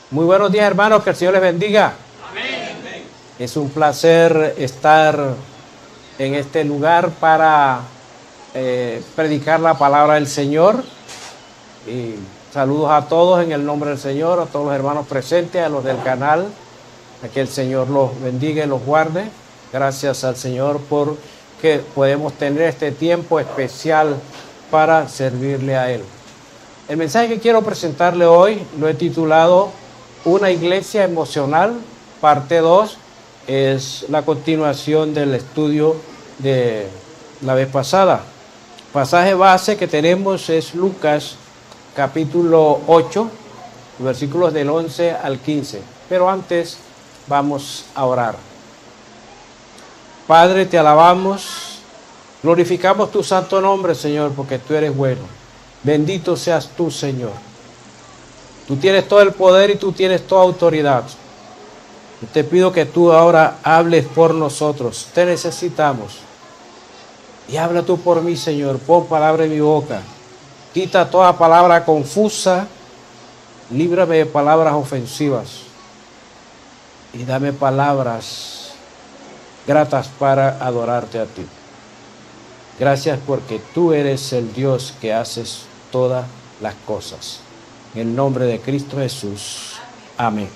Muy buenos días, hermanos, que el Señor les bendiga. Amén. Es un placer estar en este lugar para predicar la palabra del Señor. Y saludos a todos en el nombre del Señor, a todos los hermanos presentes, a los del canal. A que el Señor los bendiga y los guarde. Gracias al Señor por que podemos tener este tiempo especial para servirle a Él. El mensaje que quiero presentarle hoy lo he titulado Una iglesia emocional, parte 2. Es la continuación del estudio de la vez pasada. El pasaje base que tenemos es Lucas capítulo 8, versículos del 11 al 15. Pero antes vamos a orar. Padre, te alabamos, glorificamos tu santo nombre, Señor, porque tú eres bueno. Bendito seas tú, Señor. Tú tienes todo el poder y tú tienes toda autoridad. Y te pido que tú ahora hables por nosotros. Te necesitamos. Y habla tú por mí, Señor. Pon palabra en mi boca. Quita toda palabra confusa. Líbrame de palabras ofensivas. Y dame palabras gratas para adorarte a ti. Gracias porque tú eres el Dios que haces todas las cosas. En el nombre de Cristo Jesús. Amén.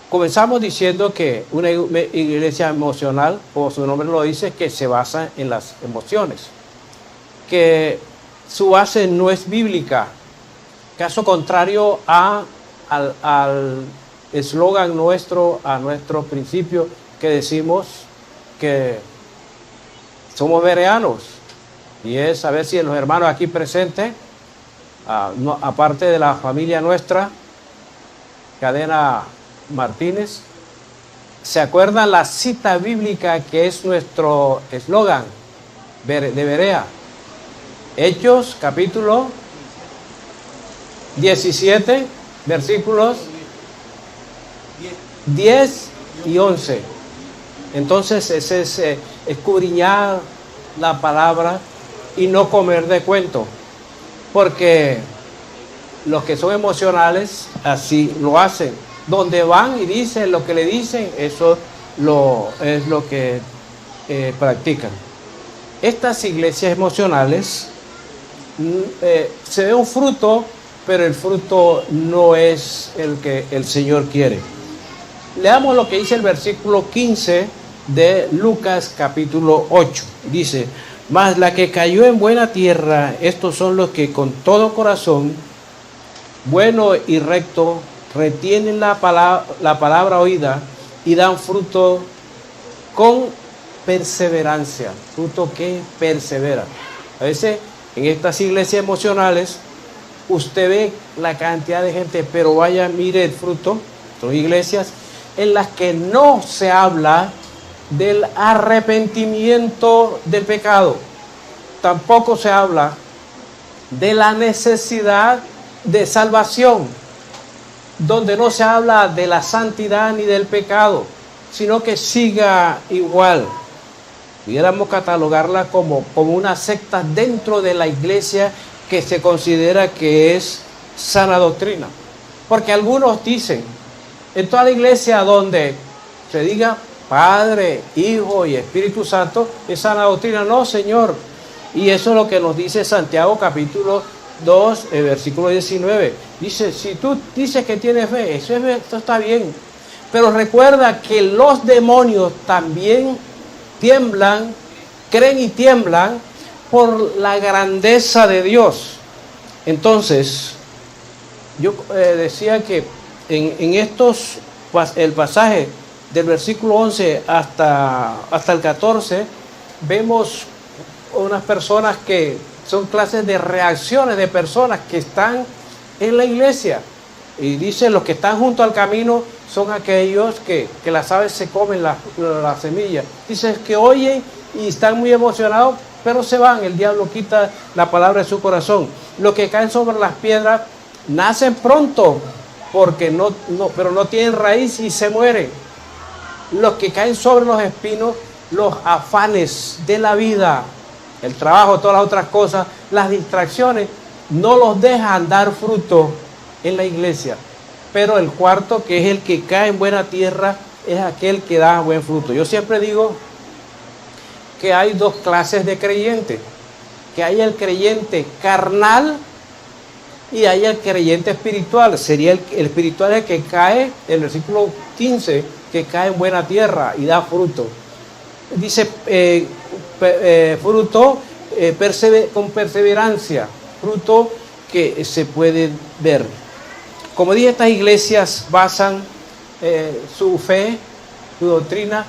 Comenzamos diciendo que una iglesia emocional, como su nombre lo dice, que se basa en las emociones. Que su base no es bíblica. Caso contrario al eslogan nuestro, a nuestro principio que decimos que somos bereanos. Y es saber si los hermanos aquí presentes, aparte de la familia nuestra, Cadena Martínez, ¿se acuerdan la cita bíblica que es nuestro eslogan de Berea? Hechos capítulo 17, versículos 10 y 11. Entonces ese es escudriñar la palabra y no comer de cuento, porque los que son emocionales así lo hacen. Donde van y dicen lo que le dicen, eso es lo que practican. Estas iglesias emocionales se ve un fruto, pero el fruto no es el que el Señor quiere. Leamos lo que dice el versículo 15 de Lucas capítulo 8. Dice: mas la que cayó en buena tierra, estos son los que con todo corazón bueno y recto retienen la palabra oída y dan fruto con perseverancia. Fruto que persevera. A veces en estas iglesias emocionales usted ve la cantidad de gente, pero vaya, mire el fruto. Son iglesias en las que no se habla del arrepentimiento del pecado. Tampoco se habla de la necesidad de salvación, donde no se habla de la santidad ni del pecado, sino que siga igual. Pudiéramos catalogarla como una secta dentro de la iglesia que se considera que es sana doctrina. Porque algunos dicen, en toda la iglesia donde se diga Padre, Hijo y Espíritu Santo, es sana doctrina. No, Señor. Y eso es lo que nos dice Santiago capítulo 2, versículo 19. Dice, si tú dices que tienes fe, eso está bien. Pero recuerda que los demonios también tiemblan, creen y tiemblan por la grandeza de Dios. Entonces, yo decía que en estos, el pasaje del versículo 11 hasta el 14, vemos unas personas que son clases de reacciones de personas que están en la iglesia. Y dice, los que están junto al camino son aquellos que las aves se comen la semilla. Dice que oyen y están muy emocionados, pero se van. El diablo quita la palabra de su corazón. Los que caen sobre las piedras nacen pronto, porque pero no tienen raíz y se mueren. Los que caen sobre los espinos, los afanes de la vida, el trabajo, todas las otras cosas, las distracciones, no los dejan dar fruto en la iglesia. Pero el cuarto, que es el que cae en buena tierra, es aquel que da buen fruto. Yo siempre digo que hay dos clases de creyentes, que hay el creyente carnal y hay el creyente espiritual. Sería el espiritual el que cae, el versículo 15, que cae en buena tierra y da fruto. Dice fruto con perseverancia, fruto que se puede ver. Como dije, estas iglesias basan su fe, su doctrina,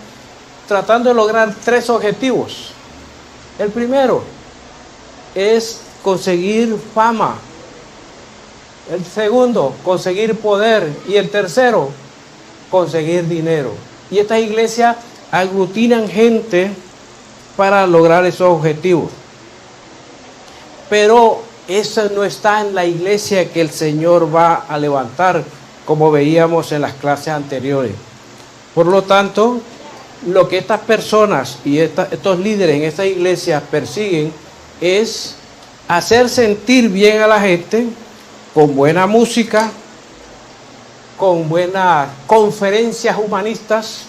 tratando de lograr tres objetivos. El primero es conseguir fama. El segundo, conseguir poder. Y el tercero, conseguir dinero. Y estas iglesias aglutinan gente para lograr esos objetivos. Pero eso no está en la iglesia que el Señor va a levantar, como veíamos en las clases anteriores. Por lo tanto, lo que estas personas y estos líderes en estas iglesias persiguen es hacer sentir bien a la gente con buena música, con buenas conferencias humanistas,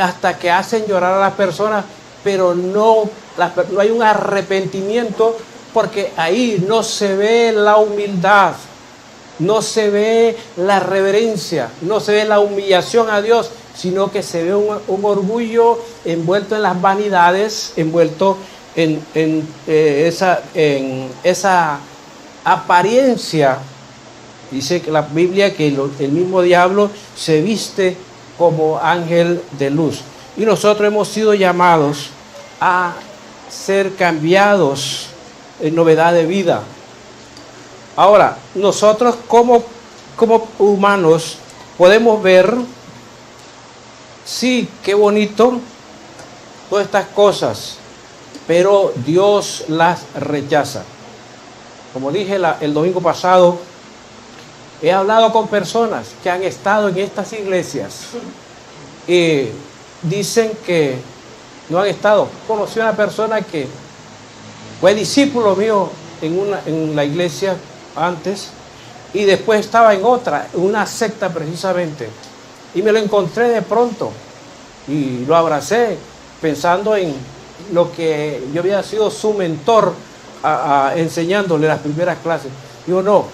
hasta que hacen llorar a las personas, pero no hay un arrepentimiento, porque ahí no se ve la humildad, no se ve la reverencia, no se ve la humillación a Dios, sino que se ve un orgullo envuelto en las vanidades, envuelto en esa apariencia. Dice que la Biblia que el mismo diablo se viste como ángel de luz. Y nosotros hemos sido llamados a ser cambiados en novedad de vida. Ahora, nosotros como humanos podemos ver, sí, qué bonito, todas estas cosas, pero Dios las rechaza. Como dije el domingo pasado, he hablado con personas que han estado en estas iglesias y dicen que no han estado. Conocí a una persona que fue discípulo mío en la iglesia antes y después estaba en otra, una secta precisamente. Y me lo encontré de pronto y lo abracé pensando en lo que yo había sido su mentor enseñándole las primeras clases. Digo, no,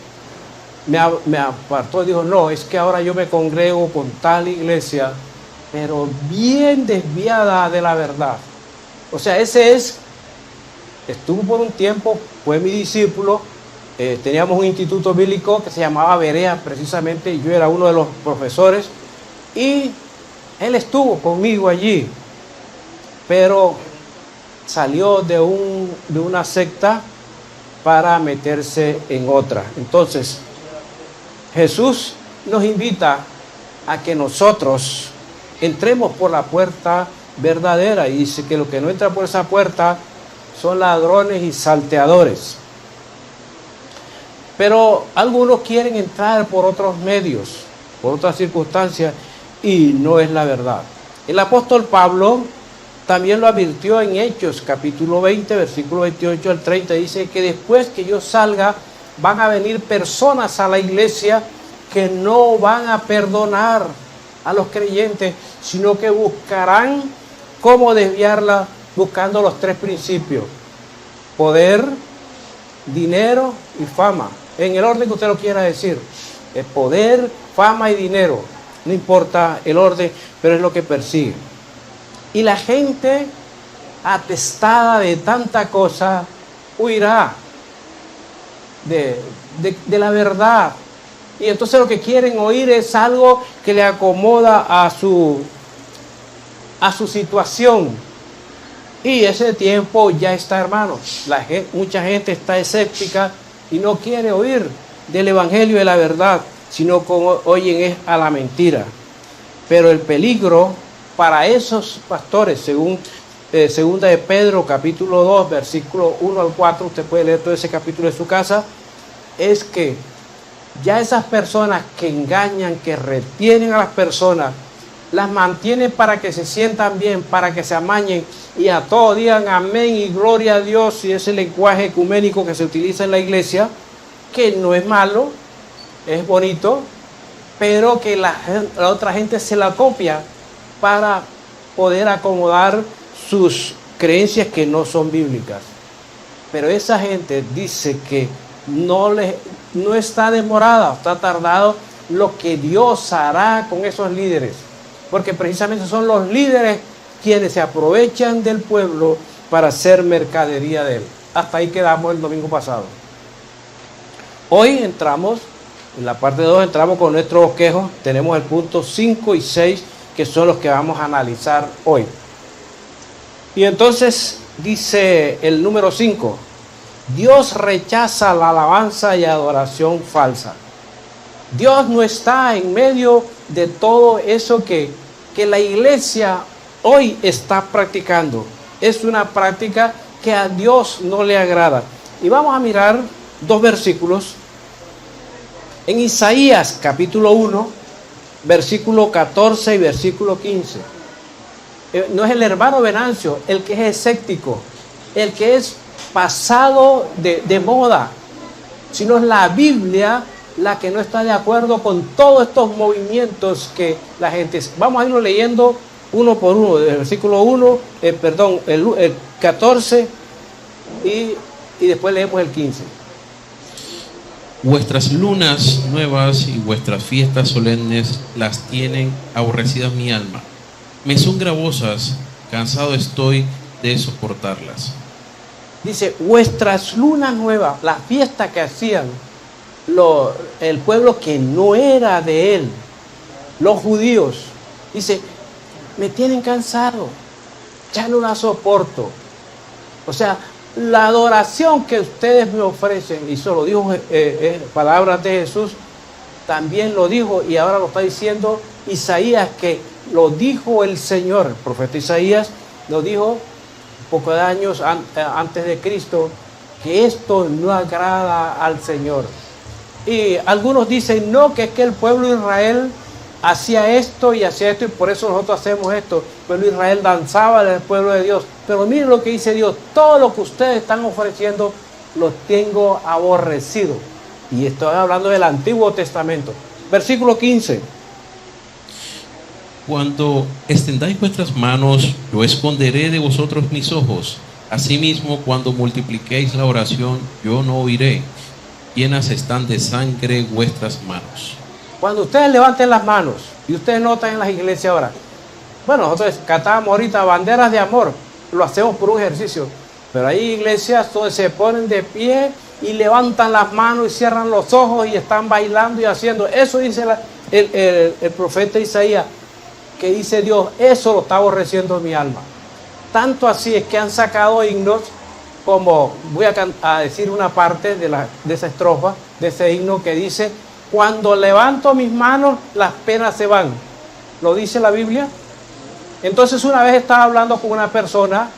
me apartó y dijo, no, es que ahora yo me congrego con tal iglesia, pero bien desviada de la verdad. O sea, estuvo por un tiempo, fue mi discípulo, teníamos un instituto bíblico que se llamaba Berea precisamente, y yo era uno de los profesores, y él estuvo conmigo allí, pero salió de una secta para meterse en otra. Entonces, Jesús nos invita a que nosotros entremos por la puerta verdadera, y dice que los que no entran por esa puerta son ladrones y salteadores. Pero algunos quieren entrar por otros medios, por otras circunstancias, y no es la verdad. El apóstol Pablo también lo advirtió en Hechos, capítulo 20, versículo 28 al 30, dice que después que yo salga, van a venir personas a la iglesia que no van a perdonar a los creyentes, sino que buscarán cómo desviarla, buscando los tres principios: poder, dinero y fama. En el orden que usted lo quiera decir, el poder, fama y dinero. No importa el orden, pero es lo que persigue. Y la gente atestada de tanta cosa huirá de la verdad. Y entonces lo que quieren oír es algo que le acomoda a su situación. Y ese tiempo ya está, hermanos. Mucha gente está escéptica y no quiere oír del evangelio de la verdad, sino como oyen es a la mentira. Pero el peligro para esos pastores, según segunda de Pedro, capítulo 2, versículo 1 al 4, usted puede leer todo ese capítulo en su casa, es que ya esas personas que engañan, que retienen a las personas las mantiene para que se sientan bien, para que se amañen y a todos digan amén y gloria a Dios, y ese lenguaje ecuménico que se utiliza en la iglesia, que no es malo, es bonito, pero que la otra gente se la copia para poder acomodar sus creencias que no son bíblicas. Pero esa gente dice que no está demorada, está tardado lo que Dios hará con esos líderes, porque precisamente son los líderes quienes se aprovechan del pueblo para hacer mercadería de él. Hasta ahí quedamos el domingo pasado. Hoy entramos, en la parte 2 entramos con nuestros bosquejos. Tenemos el punto 5 y 6, que son los que vamos a analizar hoy. Y entonces dice el número 5, Dios rechaza la alabanza y adoración falsa. Dios no está en medio de todo eso que la iglesia hoy está practicando. Es una práctica que a Dios no le agrada. Y vamos a mirar dos versículos. En Isaías capítulo 1, versículo 14 y versículo 15. No es el hermano Venancio el que es escéptico, el que es pasado de moda, sino es la Biblia la que no está de acuerdo con todos estos movimientos que la gente... Vamos a irlo leyendo uno por uno, del versículo 1, el 14 y después leemos el 15. Vuestras lunas nuevas y vuestras fiestas solemnes las tienen aborrecidas mi alma. Me son gravosas, cansado estoy de soportarlas. Dice, vuestras lunas nuevas, las fiestas que hacían el pueblo que no era de él, los judíos, dice, me tienen cansado, ya no la soporto. O sea, la adoración que ustedes me ofrecen, y eso lo dijo palabras de Jesús, también lo dijo y ahora lo está diciendo Isaías, que lo dijo el Señor. El profeta Isaías lo dijo pocos años antes de Cristo, que esto no agrada al Señor. Y algunos dicen, no, que es que el pueblo de Israel hacía esto y por eso nosotros hacemos esto. El pueblo de Israel danzaba del pueblo de Dios. Pero miren lo que dice Dios, todo lo que ustedes están ofreciendo lo tengo aborrecido. Y estoy hablando del Antiguo Testamento. Versículo 15. Cuando extendáis vuestras manos, yo esconderé de vosotros mis ojos. Asimismo, cuando multipliquéis la oración, yo no oiré. Llenas están de sangre vuestras manos. Cuando ustedes levanten las manos, y ustedes notan en las iglesias ahora, bueno, nosotros cantábamos ahorita banderas de amor, lo hacemos por un ejercicio, pero hay iglesias donde se ponen de pie y levantan las manos y cierran los ojos y están bailando y haciendo. Eso dice el profeta Isaías, que dice Dios, eso lo está aborreciendo mi alma. Tanto así es que han sacado himnos, como voy a decir una parte de esa estrofa, de ese himno que dice, cuando levanto mis manos, las penas se van. ¿Lo dice la Biblia? Entonces una vez estaba hablando con una persona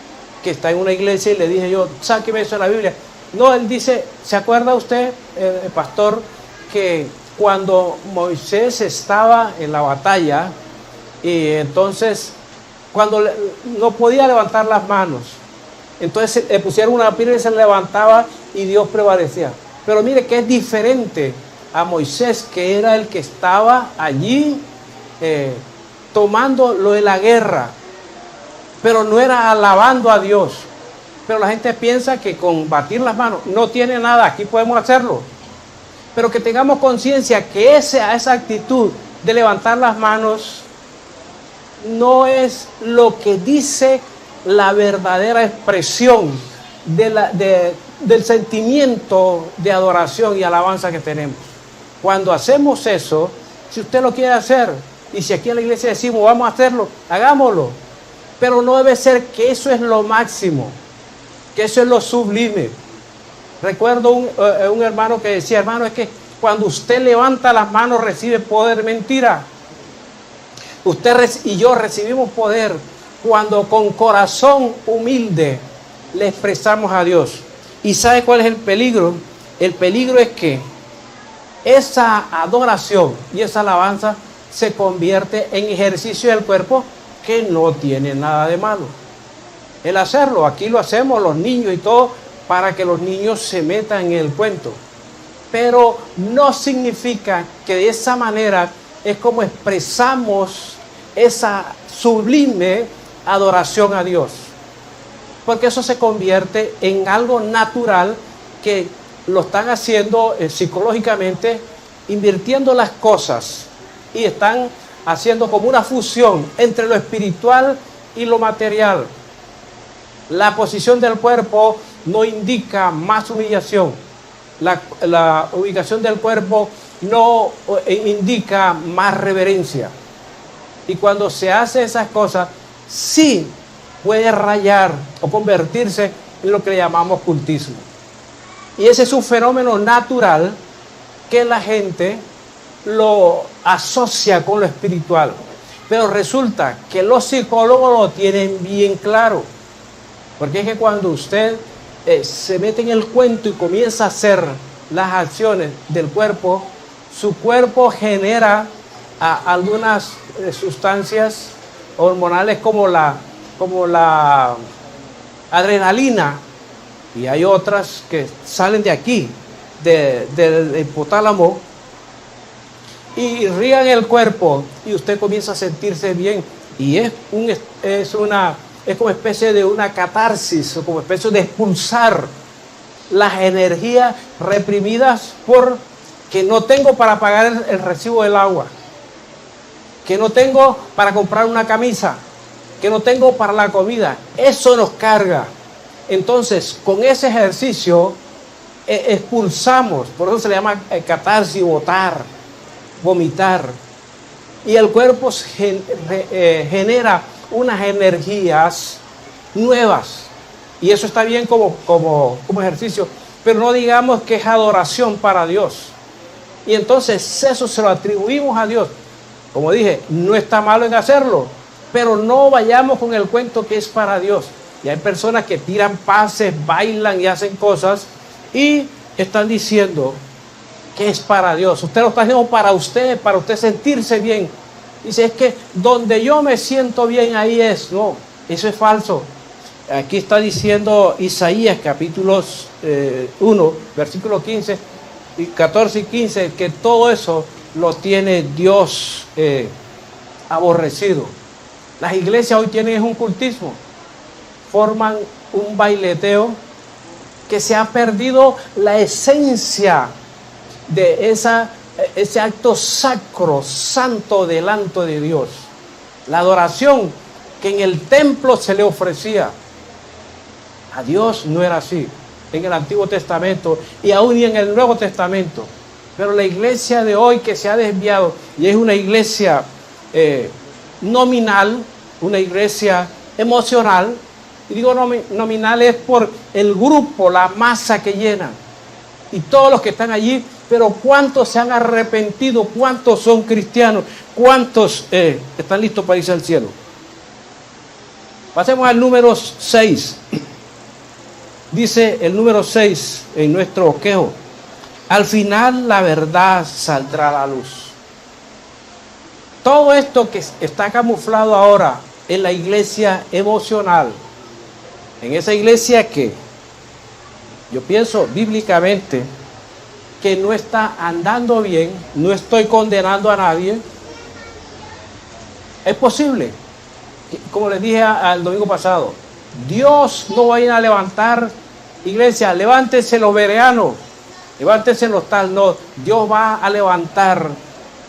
que está en una iglesia y le dije yo, sáqueme eso de la Biblia. No, él dice, ¿se acuerda usted, pastor, que cuando Moisés estaba en la batalla y entonces cuando no podía levantar las manos, entonces le pusieron una piedra y se levantaba y Dios prevalecía? Pero mire que es diferente a Moisés, que era el que estaba allí tomando lo de la guerra, pero no era alabando a Dios. Pero la gente piensa que con batir las manos no tiene nada, aquí podemos hacerlo, pero que tengamos conciencia que esa actitud de levantar las manos no es lo que dice la verdadera expresión del sentimiento de adoración y alabanza que tenemos. Cuando hacemos eso, si usted lo quiere hacer, y si aquí en la iglesia decimos vamos a hacerlo, hagámoslo, pero no debe ser que eso es lo máximo, que eso es lo sublime. Recuerdo un hermano que decía, hermano, es que cuando usted levanta las manos recibe poder. Mentira. Usted y yo recibimos poder cuando con corazón humilde le expresamos a Dios. ¿Y sabe cuál es el peligro? El peligro es que esa adoración y esa alabanza se convierte en ejercicio del cuerpo que no tiene nada de malo. El hacerlo, aquí lo hacemos los niños y todo, para que los niños se metan en el cuento. Pero no significa que de esa manera es como expresamos esa sublime adoración a Dios. Porque eso se convierte en algo natural que lo están haciendo psicológicamente, invirtiendo las cosas y están haciendo como una fusión entre lo espiritual y lo material. La posición del cuerpo no indica más humillación. La ubicación del cuerpo no indica más reverencia. Y cuando se hace esas cosas, sí puede rayar o convertirse en lo que le llamamos cultismo. Y ese es un fenómeno natural que la gente lo asocia con lo espiritual. Pero resulta que los psicólogos lo tienen bien claro. Porque es que cuando usted se mete en el cuento y comienza a hacer las acciones del cuerpo, su cuerpo genera algunas sustancias hormonales como la adrenalina, y hay otras que salen de aquí, del hipotálamo, y irrigan el cuerpo y usted comienza a sentirse bien, y es como especie de una catarsis, o como especie de expulsar las energías reprimidas porque no tengo para pagar el recibo del agua, que no tengo para comprar una camisa, que no tengo para la comida. Eso nos carga. Entonces, con ese ejercicio expulsamos, por eso se le llama catarsis, botar, vomitar. Y el cuerpo genera unas energías nuevas. Y eso está bien como ejercicio, pero no digamos que es adoración para Dios. Y entonces eso se lo atribuimos a Dios. Como dije, no está malo en hacerlo, pero no vayamos con el cuento que es para Dios. Y hay personas que tiran pases, bailan y hacen cosas y están diciendo que es para Dios. Usted lo está haciendo para usted sentirse bien. Dice, es que donde yo me siento bien, ahí es. No, eso es falso. Aquí está diciendo Isaías capítulo 1, versículo 15, 14 y 15, que todo eso lo tiene Dios aborrecido. Las iglesias hoy tienen un cultismo, forman un baileteo que se ha perdido la esencia de ese acto sacro, santo delante de Dios. La adoración que en el templo se le ofrecía. A Dios no era así en el Antiguo Testamento y aún y en el Nuevo Testamento. Pero la iglesia de hoy que se ha desviado y es una iglesia nominal, una iglesia emocional, y digo nominal es por el grupo, la masa que llenan y todos los que están allí, pero ¿cuántos se han arrepentido? ¿Cuántos son cristianos? ¿Cuántos están listos para irse al cielo? Pasemos al número 6. Dice el número 6 en nuestro bosquejo: al final la verdad saldrá a la luz. Todo esto que está camuflado ahora en la iglesia emocional, en esa iglesia que yo pienso bíblicamente que no está andando bien, no estoy condenando a nadie, es posible, como les dije al domingo pasado, Dios no va a ir a levantar, iglesia, levántense los bereanos, levántense los tal, no, Dios va a levantar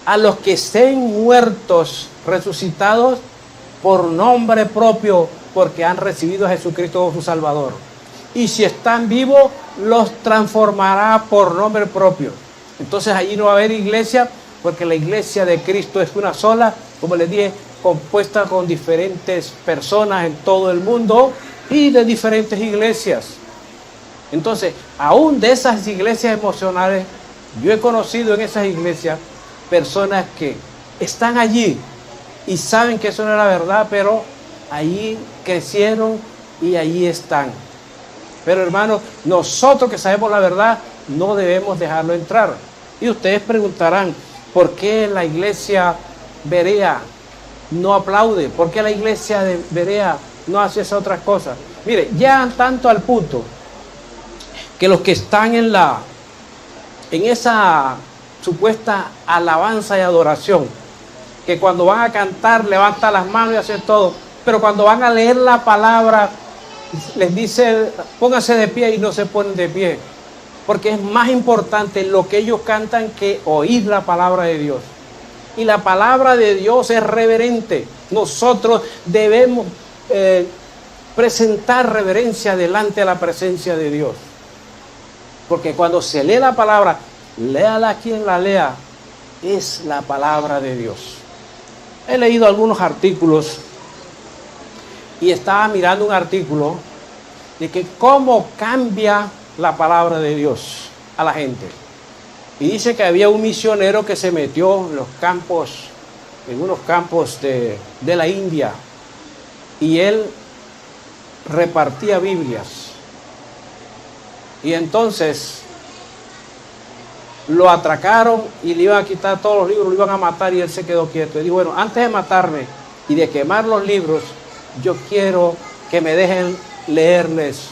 a los que estén muertos, resucitados por nombre propio, porque han recibido a Jesucristo como su Salvador. Y si están vivos, los transformará por nombre propio. Entonces allí no va a haber iglesia, porque la iglesia de Cristo es una sola, como les dije, compuesta con diferentes personas en todo el mundo y de diferentes iglesias. Entonces, aún de esas iglesias emocionales, yo he conocido en esas iglesias personas que están allí y saben que eso no es la verdad, pero allí crecieron y allí están. Pero hermanos, nosotros que sabemos la verdad, no debemos dejarlo entrar. Y ustedes preguntarán, ¿por qué la iglesia Berea no aplaude? ¿Por qué la iglesia de Berea no hace esas otras cosas? Mire, llegan tanto al punto que los que están en esa supuesta alabanza y adoración, que cuando van a cantar levantan las manos y hacen todo, pero cuando van a leer la palabra les dice pónganse de pie y no se ponen de pie, porque es más importante lo que ellos cantan que oír la palabra de Dios. Y la palabra de Dios es reverente. Nosotros debemos presentar reverencia delante de la presencia de Dios, porque cuando se lee la palabra, léala quien la lea, es la palabra de Dios. He leído algunos artículos y estaba mirando un artículo de que cómo cambia la palabra de Dios a la gente. Y dice que había un misionero que se metió en unos campos de la India, y él repartía Biblias. Y entonces lo atracaron y le iban a quitar todos los libros, lo iban a matar, y él se quedó quieto. Y dijo, bueno, antes de matarme y de quemar los libros, yo quiero que me dejen leerles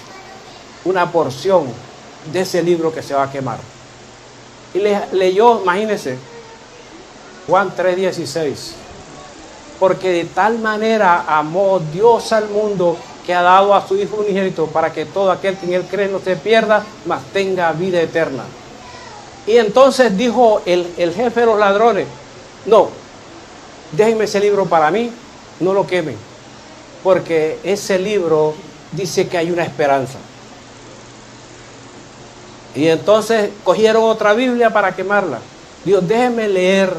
una porción de ese libro que se va a quemar. Y leyó, imagínense, Juan 3:16. Porque de tal manera amó Dios al mundo, que ha dado a su Hijo unigénito, para que todo aquel que en él cree no se pierda, mas tenga vida eterna. Y entonces dijo el jefe de los ladrones, no, déjenme ese libro para mí, no lo quemen, porque ese libro dice que hay una esperanza. Y entonces cogieron otra Biblia para quemarla. Dijo, déjenme leer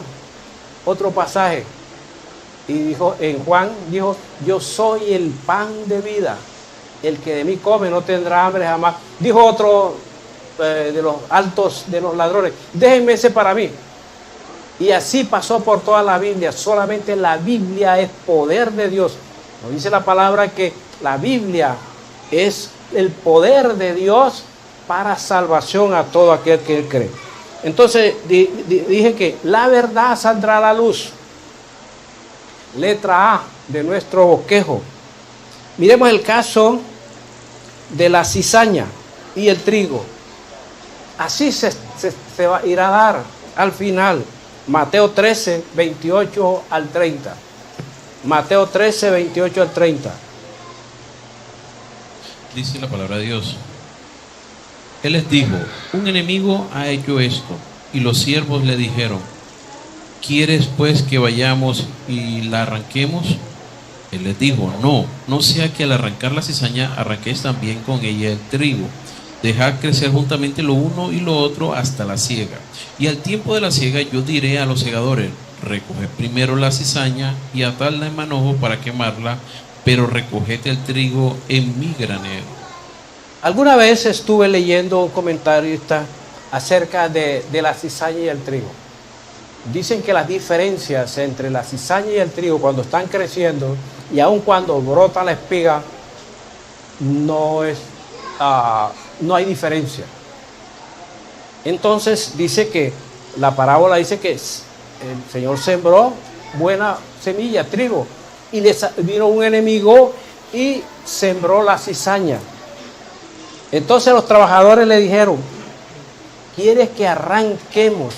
otro pasaje. Y dijo, en Juan, dijo, yo soy el pan de vida. El que de mí come no tendrá hambre jamás. Dijo otro de los altos de los ladrones, déjenme ese para mí. Y así pasó por toda la Biblia. Solamente la Biblia es poder de Dios. Nos dice la palabra que la Biblia es el poder de Dios para salvación a todo aquel que él cree. Entonces dije que la verdad saldrá a la luz. Letra A de nuestro bosquejo. Miremos el caso de la cizaña y el trigo. Así se va a ir a dar al final. Mateo 13, 28 al 30. Mateo 13, 28 al 30. Dice la palabra de Dios. Él les dijo, un enemigo ha hecho esto. Y los siervos le dijeron, ¿quieres pues que vayamos y la arranquemos? Él les dijo, no sea que al arrancar la cizaña arranquéis también con ella el trigo. Dejad crecer juntamente lo uno y lo otro hasta la siega. Y al tiempo de la siega yo diré a los segadores, recoged primero la cizaña y atadla en manojo para quemarla, pero recoged el trigo en mi granero. Alguna vez estuve leyendo un comentarista acerca de la cizaña y el trigo. Dicen que las diferencias entre la cizaña y el trigo cuando están creciendo y aun cuando brota la espiga, no hay diferencia. Entonces dice que la parábola dice que el Señor sembró buena semilla, trigo, y vino un enemigo y sembró la cizaña. Entonces los trabajadores le dijeron, ¿quieres que arranquemos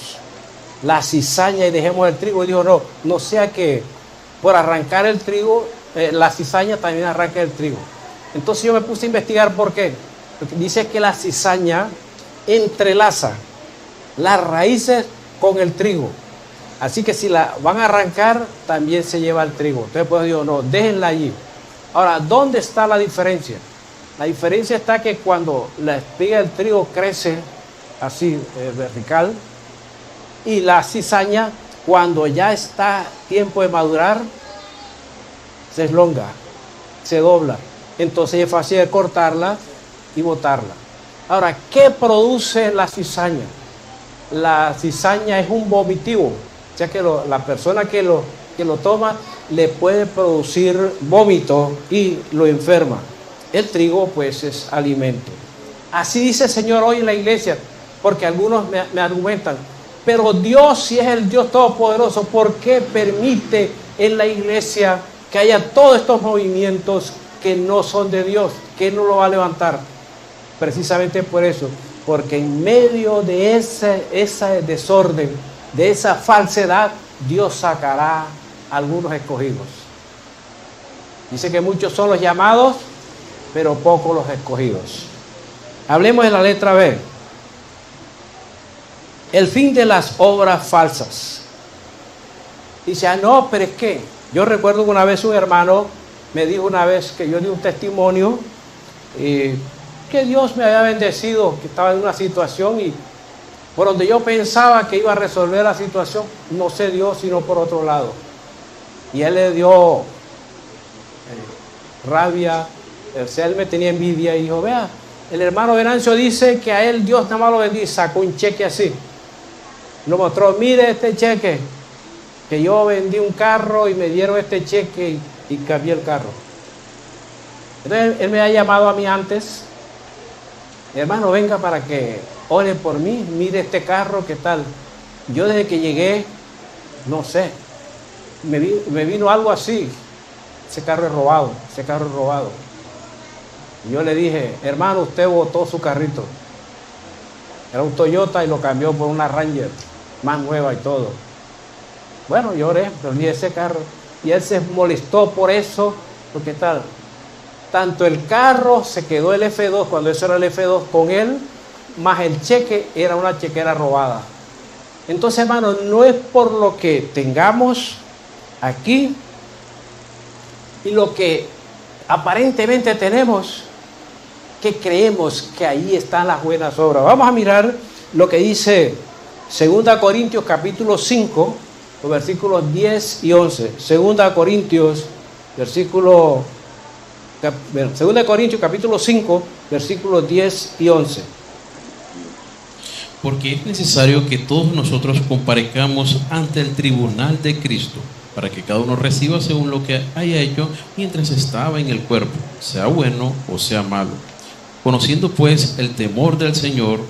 la cizaña y dejemos el trigo? Y dijo, no sea que por arrancar el trigo, la cizaña también arranca el trigo. Entonces yo me puse a investigar por qué. Porque dice que la cizaña entrelaza las raíces con el trigo. Así que si la van a arrancar, también se lleva el trigo. Entonces pues digo, no, déjenla allí. Ahora, ¿dónde está la diferencia? La diferencia está que cuando la espiga del trigo crece así, vertical, y la cizaña, cuando ya está tiempo de madurar, se eslonga, se dobla. Entonces es fácil de cortarla y botarla. Ahora, ¿qué produce la cizaña? La cizaña es un vomitivo, o sea que la persona que lo toma le puede producir vómito y lo enferma. El trigo pues es alimento. Así dice el Señor hoy en la iglesia, porque algunos me argumentan, Pero Dios, si es el Dios Todopoderoso, ¿por qué permite en la iglesia que haya todos estos movimientos que no son de Dios? ¿Qué no lo va a levantar? Precisamente por eso, porque en medio de ese desorden, de esa falsedad, Dios sacará algunos escogidos. Dice que muchos son los llamados, pero pocos los escogidos. Hablemos de la letra B. El fin de las obras falsas. Dice, no, pero es que yo recuerdo que una vez un hermano me dijo una vez que yo di un testimonio que Dios me había bendecido, que estaba en una situación y por donde yo pensaba que iba a resolver la situación, no se dio sino por otro lado. Y él le dio rabia, o sea, él me tenía envidia y dijo, vea, el hermano Venancio dice que a él Dios nada más lo bendice, sacó un cheque así. Lo mostró, mire este cheque, que yo vendí un carro y me dieron este cheque y cambié el carro. Entonces él me ha llamado a mí antes, hermano, venga para que ore por mí, mire este carro, ¿qué tal? Yo desde que llegué, no sé, me vino algo así, ese carro es robado, ese carro es robado. Y yo le dije, hermano, usted botó su carrito, era un Toyota y lo cambió por una Ranger, más nueva y todo. Bueno, yo oré, pero ni ese carro. Y él se molestó por eso, porque tal, tanto el carro se quedó el F2, cuando eso era el F2 con él, más el cheque era una chequera robada. Entonces, hermano, no es por lo que tengamos aquí y lo que aparentemente tenemos que creemos que ahí están las buenas obras. Vamos a mirar lo que dice 2 Corintios capítulo 5, los versículos 10 y 11. 2 Corintios capítulo 5, versículos 10 y 11. Porque es necesario que todos nosotros comparezcamos ante el tribunal de Cristo, para que cada uno reciba según lo que haya hecho mientras estaba en el cuerpo, sea bueno o sea malo. Conociendo pues el temor del Señor,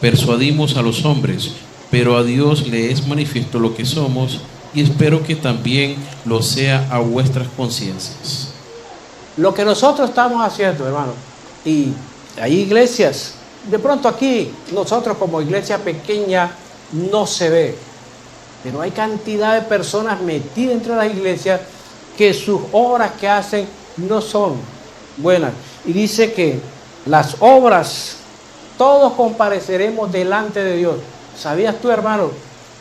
persuadimos a los hombres, pero a Dios le es manifiesto lo que somos, y espero que también lo sea a vuestras conciencias. Lo que nosotros estamos haciendo, hermano, y hay iglesias, de pronto aquí, nosotros como iglesia pequeña, no se ve, pero hay cantidad de personas metidas entre las iglesias que sus obras que hacen no son buenas. Y dice que las obras, todos compareceremos delante de Dios. ¿Sabías tú, hermano,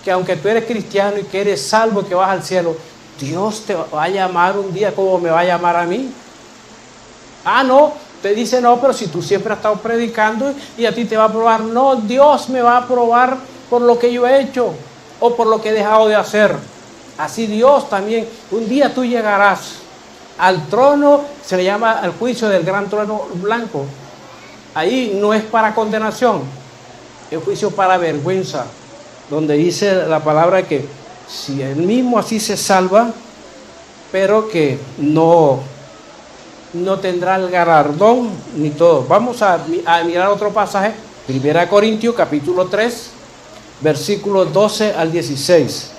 que aunque tú eres cristiano y que eres salvo, que vas al cielo, Dios te va a llamar un día como me va a llamar a mí? Ah, no, te dice no, pero si tú siempre has estado predicando y a ti te va a probar. No, Dios me va a probar por lo que yo he hecho o por lo que he dejado de hacer. Así Dios también, un día tú llegarás al trono, se le llama al juicio del gran trono blanco. Ahí no es para condenación, es juicio para vergüenza, donde dice la palabra que si él mismo así se salva, pero que no tendrá el galardón ni todo. Vamos a mirar otro pasaje, 1 Corintios capítulo 3, versículos 12 al 16.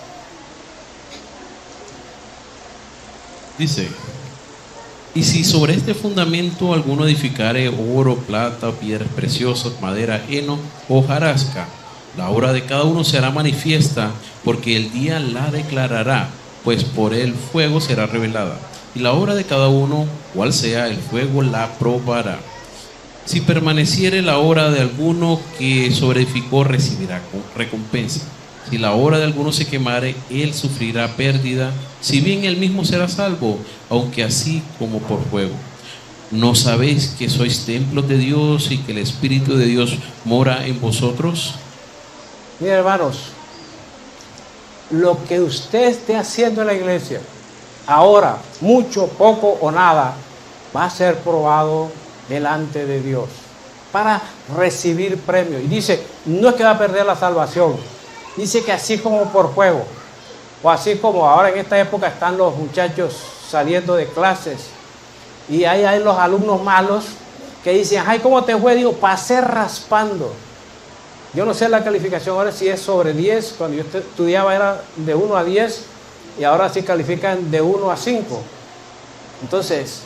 Dice: y si sobre este fundamento alguno edificare oro, plata, piedras preciosas, madera, heno o hojarasca, la obra de cada uno será manifiesta, porque el día la declarará, pues por el fuego será revelada. Y la obra de cada uno, cual sea, el fuego la probará. Si permaneciere la obra de alguno que sobreedificó, recibirá recompensa. Si la obra de alguno se quemare, él sufrirá pérdida, si bien él mismo será salvo, aunque así como por fuego. ¿No sabéis que sois templos de Dios y que el Espíritu de Dios mora en vosotros? Mira, hermanos, lo que usted esté haciendo en la iglesia, ahora, mucho, poco o nada, va a ser probado delante de Dios para recibir premios. Y dice, no es que va a perder la salvación, dice que así como por fuego, o así como ahora en esta época están los muchachos saliendo de clases y hay los alumnos malos que dicen, ay, ¿cómo te fue? Digo, pasé raspando. Yo no sé la calificación ahora si es sobre 10. Cuando yo estudiaba era de 1 a 10 y ahora sí califican de 1 a 5. Entonces,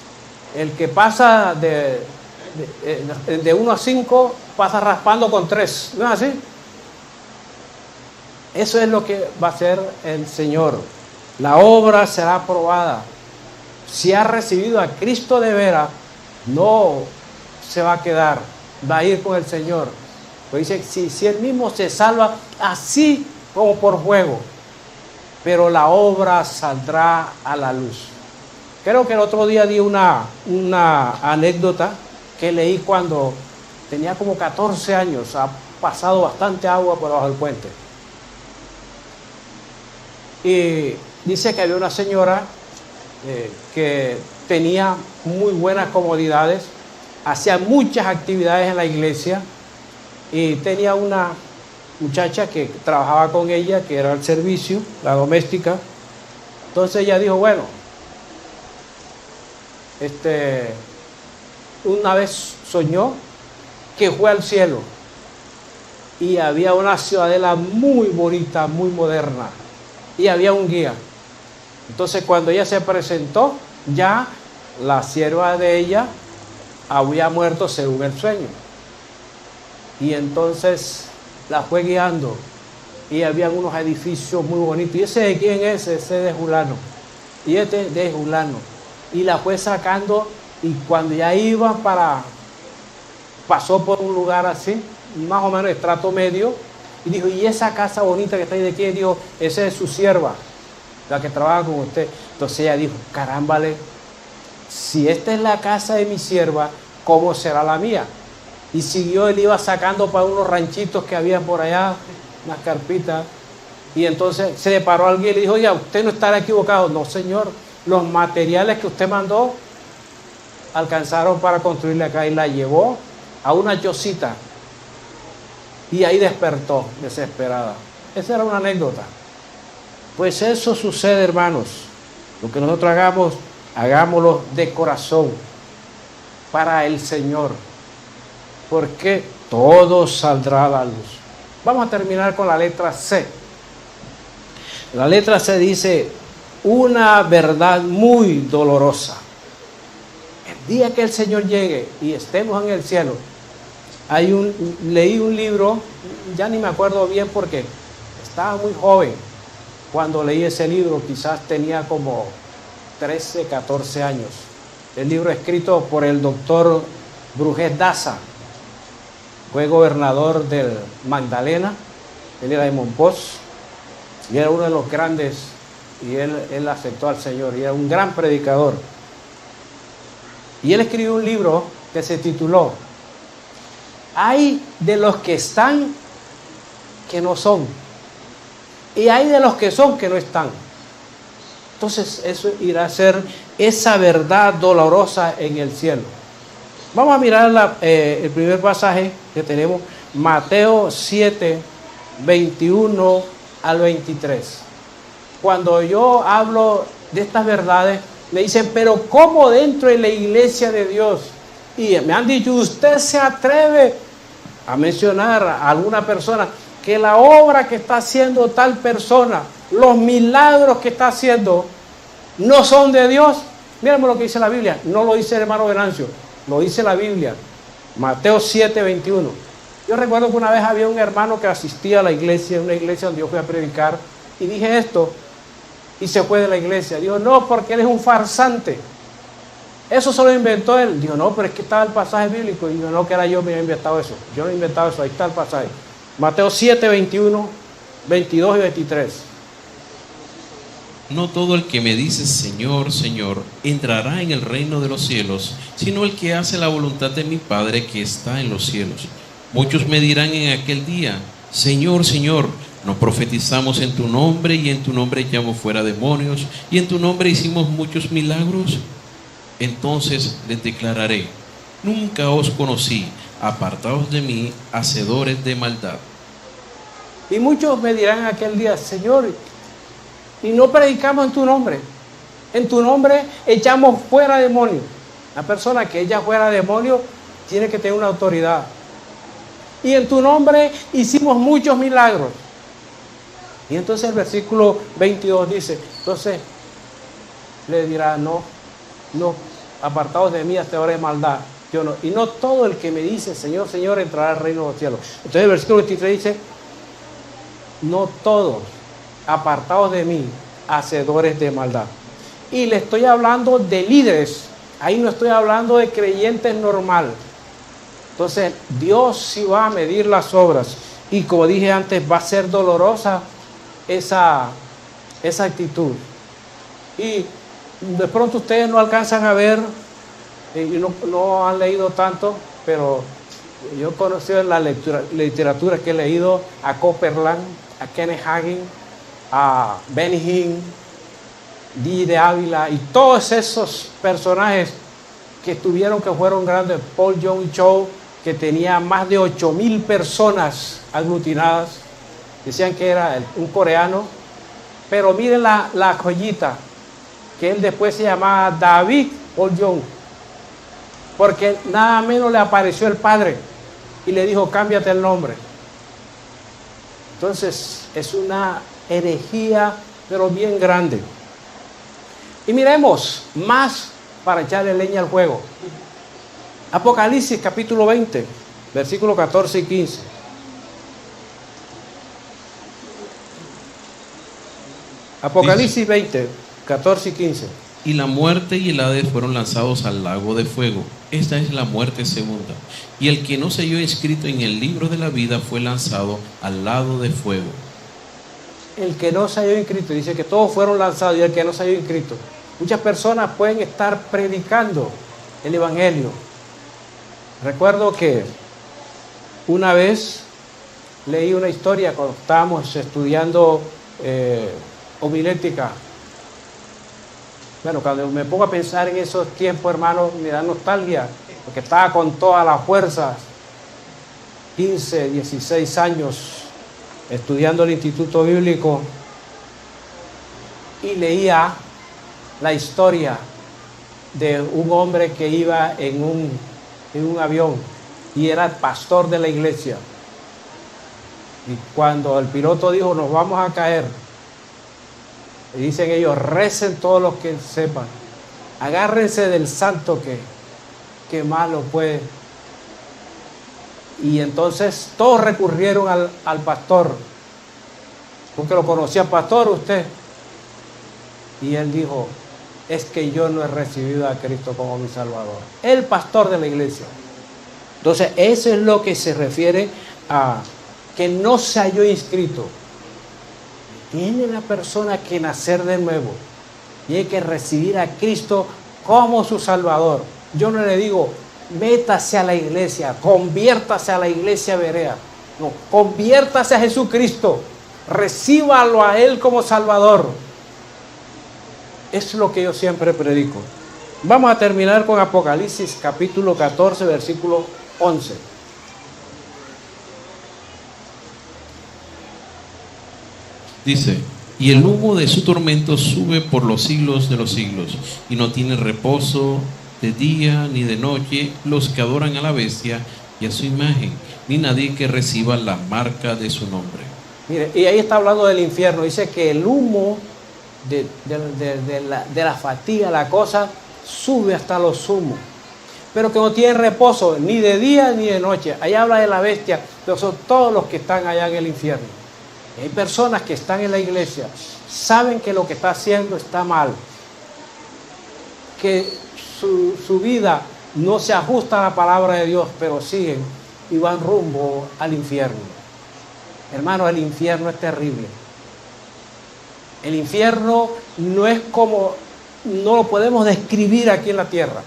el que pasa de 1 a 5 pasa raspando con 3. ¿No es así? Eso es lo que va a hacer el Señor. La obra será aprobada. Si ha recibido a Cristo de veras, no se va a quedar, va a ir con el Señor. Pues dice, si Él mismo se salva así como por juego, pero la obra saldrá a la luz. Creo que el otro día di una anécdota que leí cuando tenía como 14 años. Ha pasado bastante agua por debajo del puente. Y dice que había una señora que tenía muy buenas comodidades, hacía muchas actividades en la iglesia y tenía una muchacha que trabajaba con ella, que era el servicio, la doméstica. Entonces ella dijo, bueno, una vez soñó que fue al cielo y había una ciudadela muy bonita, muy moderna, y había un guía. Entonces cuando ella se presentó, ya la sierva de ella había muerto según el sueño. Y entonces la fue guiando y había unos edificios muy bonitos. ¿Y ese de quién es? Ese de fulano. Y este de fulano. Y la fue sacando, y cuando ya iba pasó por un lugar así, más o menos de estrato medio, y dijo, ¿y esa casa bonita que está ahí de quién? Dijo, esa es su sierva, la que trabaja con usted. Entonces ella dijo, carámbale, si esta es la casa de mi sierva, ¿cómo será la mía? Y siguió, él iba sacando para unos ranchitos que había por allá, unas carpitas, y entonces se le paró alguien y le dijo, oye, usted no estará equivocado. No, señor, los materiales que usted mandó alcanzaron para construirle acá, y la llevó a una chocita y ahí despertó desesperada. Esa era una anécdota. Pues eso sucede, hermanos. Lo que nosotros hagamos, hagámoslo de corazón para el Señor, porque todo saldrá a la luz. Vamos a terminar con la letra C. La letra C dice, una verdad muy dolorosa. El día que el Señor llegue y estemos en el cielo, leí un libro, ya ni me acuerdo bien porque estaba muy joven cuando leí ese libro, quizás tenía como 13, 14 años. El libro escrito por el doctor Brujet Daza, fue gobernador del Magdalena, él era de Monpós, y era uno de los grandes, y él aceptó al Señor, y era un gran predicador. Y él escribió un libro que se tituló, hay de los que están que no son, y hay de los que son que no están. Entonces eso irá a ser esa verdad dolorosa en el cielo. Vamos a mirar el primer pasaje que tenemos, Mateo 7, 21 al 23. Cuando yo hablo de estas verdades, me dicen, pero ¿cómo dentro de la iglesia de Dios? Y me han dicho, ¿usted se atreve a mencionar a alguna persona que la obra que está haciendo tal persona, los milagros que está haciendo, no son de Dios? Mírenme lo que dice la Biblia. No lo dice el hermano Venancio, lo dice la Biblia. Mateo 7, 21. Yo recuerdo que una vez había un hermano que asistía a la iglesia, una iglesia donde yo fui a predicar, y dije esto, y se fue de la iglesia. Dijo, no, porque él es un farsante. Eso solo inventó él. Dijo, no, pero es que estaba el pasaje bíblico. Y yo, no, que era yo me había inventado eso. Yo no he inventado eso, ahí está el pasaje. Mateo 7, 21, 22 y 23. No todo el que me dice Señor, Señor, entrará en el reino de los cielos, sino el que hace la voluntad de mi Padre que está en los cielos. Muchos me dirán en aquel día, Señor, Señor, ¿no profetizamos en tu nombre, y en tu nombre echamos fuera demonios, y en tu nombre hicimos muchos milagros? Entonces les declararé, nunca os conocí, apartaos de mí, hacedores de maldad. Y muchos me dirán aquel día, Señor, y no predicamos en tu nombre echamos fuera demonios. La persona que echa fuera demonios tiene que tener una autoridad. y en tu nombre hicimos muchos milagros. Y entonces el versículo 22 dice, entonces le dirá, no, apartados de mí, hasta ahora es maldad. Yo no, y no todo el que me dice, Señor, Señor, entrará al reino de los cielos. Entonces el versículo 23 dice, no todos, apartados de mí, hacedores de maldad. Y le estoy hablando de líderes, ahí no estoy hablando de creyentes normal. Entonces Dios sí va a medir las obras, y como dije antes, va a ser dolorosa esa actitud. Y de pronto ustedes no alcanzan a ver, y no han leído tanto, pero yo he conocido en la literatura que he leído a Copeland, a Kenneth Hagin, a Benny Hinn, Di de Ávila, y todos esos personajes que fueron grandes. Paul John Cho, que tenía más de 8,000 personas aglutinadas, decían que era un coreano, pero miren la joyita, que él después se llamaba David Paul Jong, porque nada menos le apareció el Padre y le dijo, cámbiate el nombre. Entonces es una herejía, pero bien grande. Y miremos más para echarle leña al fuego. Apocalipsis capítulo 20, versículos 14 y 15. Apocalipsis 20, 14 y 15. Y la muerte y el Hades fueron lanzados al lago de fuego. Esta es la muerte segunda. Y el que no se halló inscrito en el libro de la vida fue lanzado al lago de fuego. El que no se halló inscrito, dice que todos fueron lanzados, y el que no se halló inscrito. Muchas personas pueden estar predicando el evangelio. Recuerdo que una vez leí una historia cuando estábamos estudiando homilética. Bueno, cuando me pongo a pensar en esos tiempos, hermano, me da nostalgia, porque estaba con toda la fuerza, 15, 16 años, estudiando el Instituto Bíblico, y leía la historia de un hombre que iba en un avión, y era el pastor de la iglesia. Y cuando el piloto dijo, nos vamos a caer, y dicen ellos, recen todos los que sepan, agárrense del santo que más lo puede. Y entonces todos recurrieron al pastor, porque lo conocía, pastor, usted. Y él dijo, es que yo no he recibido a Cristo como mi Salvador. El pastor de la iglesia. Entonces eso es lo que se refiere a que no se halló inscrito. Tiene la persona que nacer de nuevo y hay que recibir a Cristo como su Salvador. Yo no le digo, métase a la iglesia, conviértase a la iglesia berea. No, conviértase a Jesucristo, recíbalo a Él como Salvador. Es lo que yo siempre predico. Vamos a terminar con Apocalipsis capítulo 14, versículo 11. Dice, y el humo de su tormento sube por los siglos de los siglos, y no tiene reposo de día ni de noche los que adoran a la bestia y a su imagen, ni nadie que reciba la marca de su nombre. Mire, y ahí está hablando del infierno. Dice que el humo de la fatiga, la cosa, sube hasta los sumos, pero que no tiene reposo ni de día ni de noche. Ahí habla de la bestia, pero son todos los que están allá en el infierno. Hay personas que están en la iglesia, saben que lo que está haciendo está mal, que su vida no se ajusta a la palabra de Dios, pero siguen y van rumbo al infierno. Hermanos, el infierno es terrible. El infierno no es como, no lo podemos describir aquí en la tierra,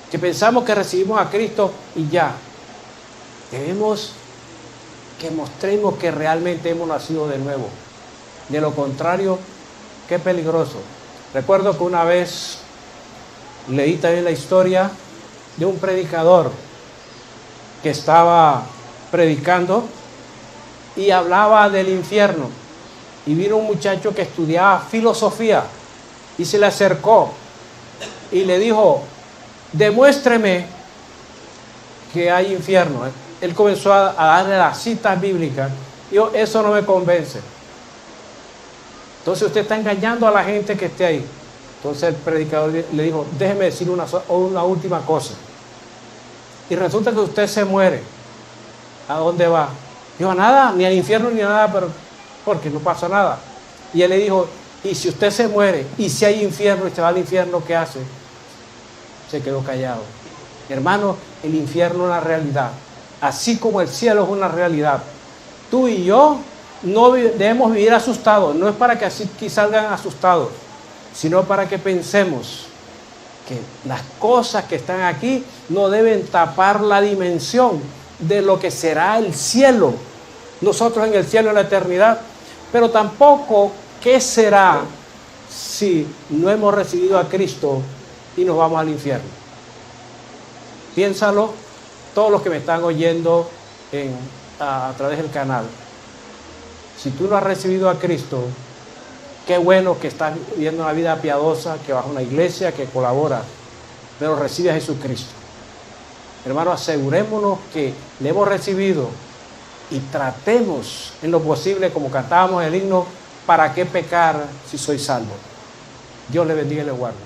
que pensamos que recibimos a Cristo y ya. Debemos que mostremos que realmente hemos nacido de nuevo. De lo contrario, qué peligroso. Recuerdo que una vez leí también la historia de un predicador que estaba predicando y hablaba del infierno. Y vino un muchacho que estudiaba filosofía y se le acercó y le dijo, demuéstreme que hay infierno. él comenzó a darle las citas bíblicas. Yo, eso no me convence. Entonces usted está engañando a la gente que esté ahí. Entonces el predicador le dijo, déjeme decir una última cosa. Y resulta que usted se muere. ¿A dónde va? Dijo, a nada, ni al infierno ni a nada, pero porque no pasa nada. Y él le dijo, y si usted se muere, y si hay infierno y se va al infierno, ¿qué hace? Se quedó callado. Hermano, el infierno es una realidad, así como el cielo es una realidad. Tú y yo no debemos vivir asustados, no es para que así salgan asustados, sino para que pensemos que las cosas que están aquí no deben tapar la dimensión de lo que será el cielo. Nosotros en el cielo en la eternidad, pero tampoco qué será si no hemos recibido a Cristo y nos vamos al infierno. Piénsalo, todos los que me están oyendo a través del canal. Si tú no has recibido a Cristo, qué bueno que estás viviendo una vida piadosa, que vas a una iglesia, que colaboras, pero recibe a Jesucristo. Hermano, asegurémonos que le hemos recibido y tratemos en lo posible, como cantábamos el himno, ¿para qué pecar si soy salvo? Dios le bendiga y le guarde.